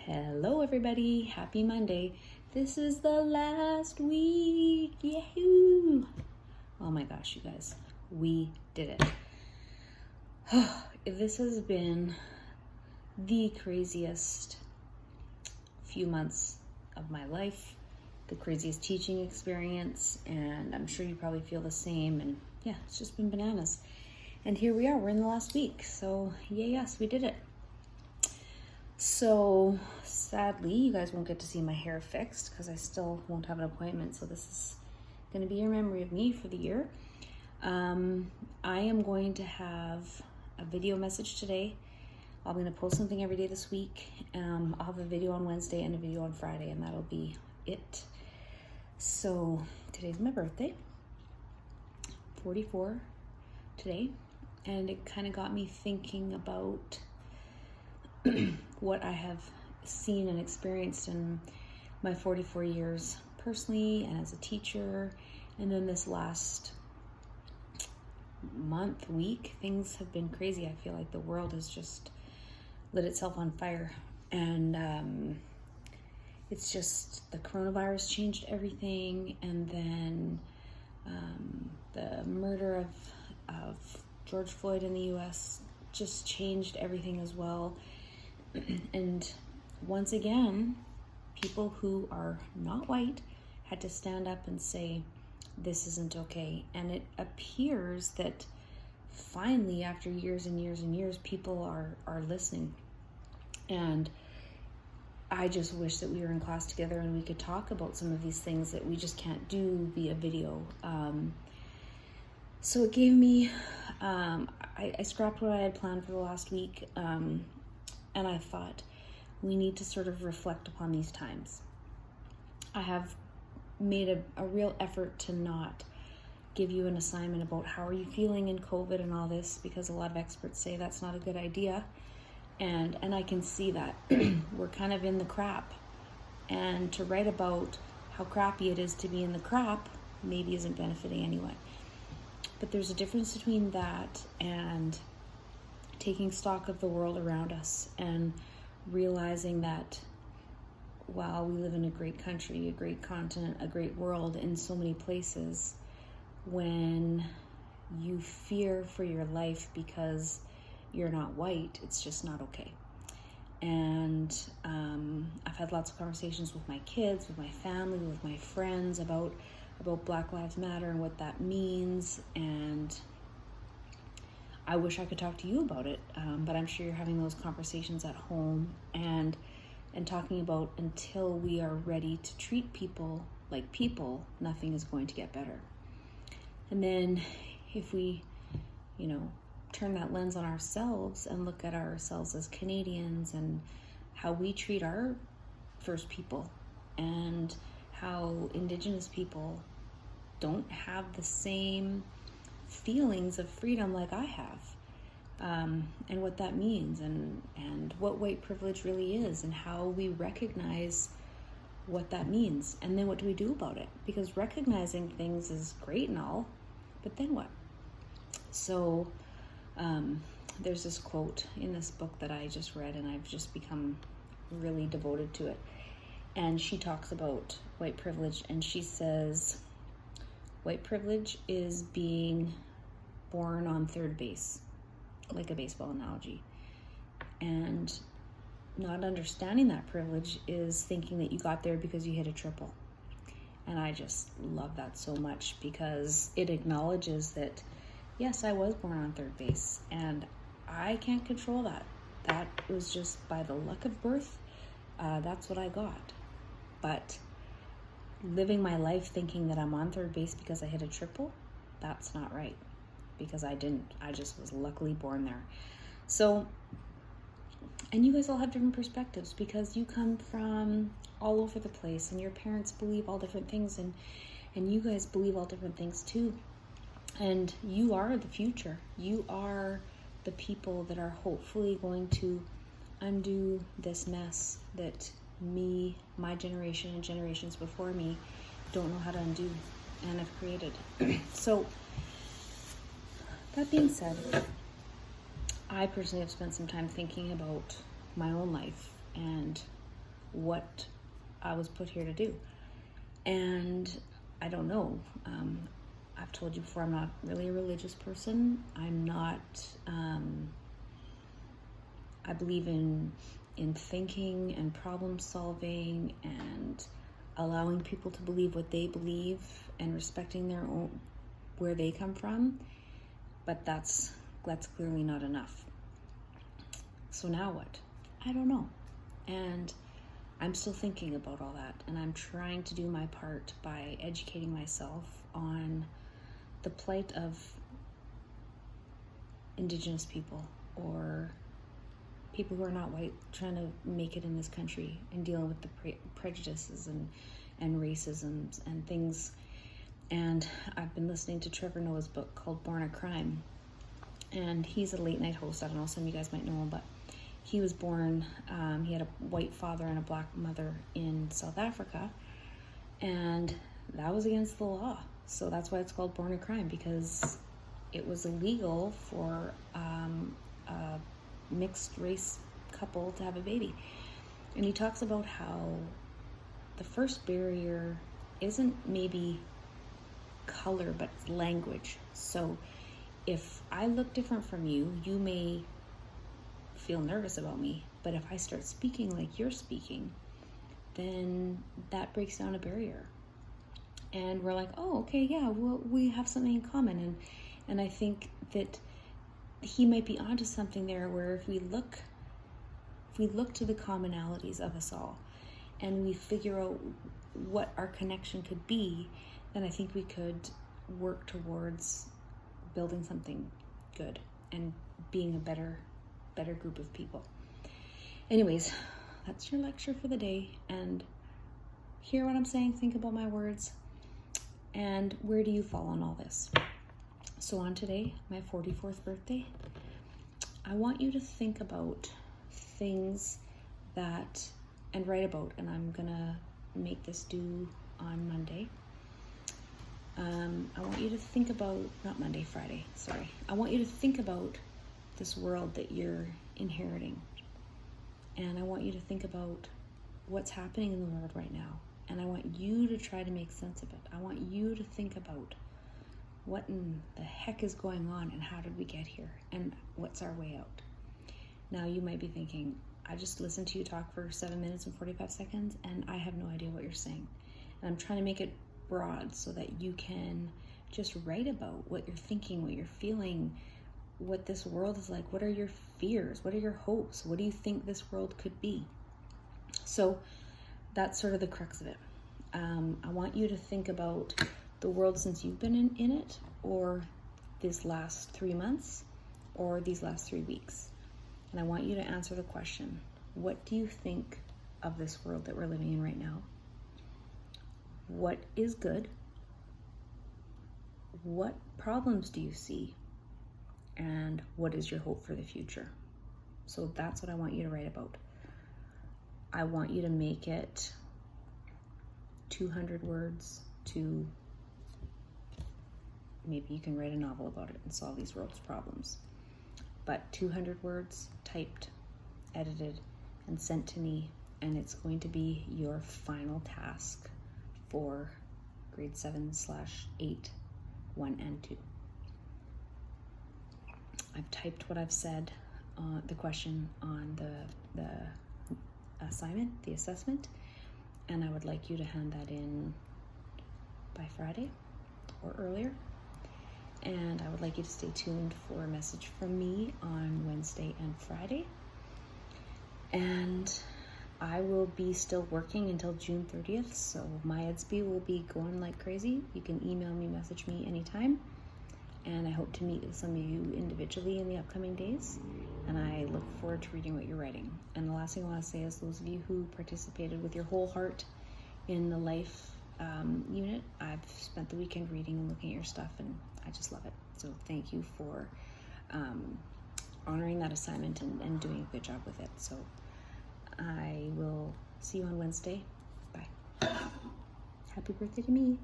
Hello everybody, happy Monday. This is the last week, yahoo! Oh my gosh, you guys, we did it. This has been the craziest few months of my life, the craziest teaching experience, and I'm sure you probably feel the same, and yeah, it's just been bananas. And here we are, we're in the last week, so yes, we did it. So sadly, you guys won't get to see my hair fixed because I still won't have an appointment. So this is going to be your memory of me for the year. I am going to have a video message today. I'm going to post something every day this week. I'll have a video on Wednesday and a video on Friday, and that'll be it. So today's my birthday, 44 today, and it kind of got me thinking about what I have seen and experienced in my 44 years personally and as a teacher. And then this last week, things have been crazy. I feel like the world has just lit itself on fire. And it's just the coronavirus changed everything. And then the murder of George Floyd in the US just changed everything as well. And once again, people who are not white had to stand up and say, this isn't okay. And it appears that finally, after years and years and years, people are listening. And I just wish that we were in class together and we could talk about some of these things that we just can't do via video. So it gave me, I scrapped what I had planned for the last week. And I thought, we need to sort of reflect upon these times. I have made a real effort to not give you an assignment about how are you feeling in COVID and all this, because a lot of experts say that's not a good idea. And I can see that we're kind of in the crap. And to write about how crappy it is to be in the crap maybe isn't benefiting anyone. But there's a difference between that and taking stock of the world around us and realizing that while we live in a great country, a great continent, a great world in so many places, when you fear for your life because you're not white, it's just not okay. And I've had lots of conversations with my kids, with my family, with my friends about Black Lives Matter and what that means. And I wish I could talk to you about it, but I'm sure you're having those conversations at home and talking about until we are ready to treat people like people, nothing is going to get better. And then if we, turn that lens on ourselves and look at ourselves as Canadians and how we treat our First People and how Indigenous people don't have the same feelings of freedom like I have, and what that means and what white privilege really is and how we recognize what that means, and then what do we do about it, because recognizing things is great and all, but then what? So there's this quote in this book that I just read, and I've just become really devoted to it, and she talks about white privilege, and she says white privilege is being born on third base, like a baseball analogy. And not understanding that privilege is thinking that you got there because you hit a triple. And I just love that so much because it acknowledges that, yes, I was born on third base and I can't control that. That was just by the luck of birth. That's what I got. But living my life thinking that I'm on third base because I hit a triple, that's not right, because I didn't. I just was luckily born there. So, and you guys all have different perspectives because you come from all over the place and your parents believe all different things, and you guys believe all different things too. And you are the future. You are the people that are hopefully going to undo this mess that me, my generation, and generations before me don't know how to undo and have created. So, that being said, I personally have spent some time thinking about my own life and what I was put here to do. And I don't know. I've told you before, I'm not really a religious person. I'm not, I believe in thinking and problem solving and allowing people to believe what they believe and respecting their own, where they come from. But that's clearly not enough. So now what? I don't know. And I'm still thinking about all that, and I'm trying to do my part by educating myself on the plight of Indigenous people or people who are not white trying to make it in this country and dealing with the prejudices and racisms and things. And I've been listening to Trevor Noah's book called Born a Crime, and he's a late night host. I don't know, some of you guys might know him, but he was born, he had a white father and a black mother in South Africa, and that was against the law. So that's why it's called Born a Crime, because it was illegal for a mixed race couple to have a baby. And he talks about how the first barrier isn't maybe color, but it's language. So if I look different from you, you may feel nervous about me, but if I start speaking like you're speaking, then that breaks down a barrier, and we're like, oh, okay, yeah, well, we have something in common. And I think that he might be onto something there, where if we look to the commonalities of us all and we figure out what our connection could be, then I think we could work towards building something good and being a better group of people. Anyways, that's your lecture for the day, and hear what I'm saying, think about my words, and where do you fall on all this? So on today, my 44th birthday, I want you to think about things that, and write about, and I'm gonna make this due on Monday. I want you to think about, not Monday, Friday, sorry. I want you to think about this world that you're inheriting. And I want you to think about what's happening in the world right now. And I want you to try to make sense of it. I want you to think about what in the heck is going on and how did we get here and what's our way out. Now you might be thinking, I just listened to you talk for 7 minutes and 45 seconds and I have no idea what you're saying. And I'm trying to make it broad so that you can just write about what you're thinking, what you're feeling, what this world is like. What are your fears? What are your hopes? What do you think this world could be? So that's sort of the crux of it. I want you to think about the world since you've been in it, or these last 3 months, or these last 3 weeks. And I want you to answer the question, what do you think of this world that we're living in right now? What is good? What problems do you see? And what is your hope for the future? So that's what I want you to write about. I want you to make it 200 words to, maybe you can write a novel about it and solve these world's problems. But 200 words typed, edited, and sent to me, and it's going to be your final task for grade 7/8, 1 and 2. I've typed what I've said, the question on the assignment, the assessment, and I would like you to hand that in by Friday or earlier. And I would like you to stay tuned for a message from me on Wednesday and Friday. And I will be still working until June 30th, so my EDSB will be going like crazy. You can email me, message me anytime. And I hope to meet with some of you individually in the upcoming days. And I look forward to reading what you're writing. And the last thing I want to say is, those of you who participated with your whole heart in the life unit, I've spent the weekend reading and looking at your stuff, and I just love it. So thank you for honoring that assignment and doing a good job with it. So I will see you on Wednesday. Bye. Happy birthday to me.